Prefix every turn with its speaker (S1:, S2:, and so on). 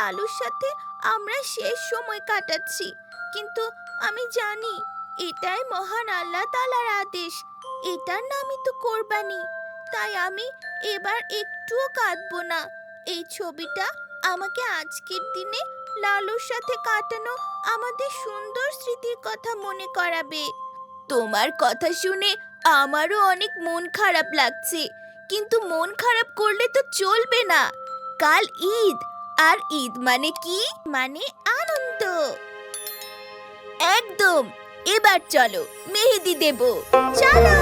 S1: লালুর সাথে আমরা শেষ সময় কাটাচ্ছি, কিন্তু আমি জানি এটাই মহান আল্লাহ তাআলার আদেশ। এটার নামই তো কোরবানি। তাই আমি এবার একটুও কাঁদবো না। এই ছবিটা আমাকে আজকের দিনে লালুর সাথে কাটানো আমাদের সুন্দর স্মৃতির কথা মনে করাবে। তোমার কথা শুনে আমারও অনেক মন খারাপ লাগছে, কিন্তু মন খারাপ করলে তো চলবে না। কাল ঈদ, আর ঈদ মানে কি? মানে আনন্দ। একদম। এবার চলো মেহেদি দেব। চলো।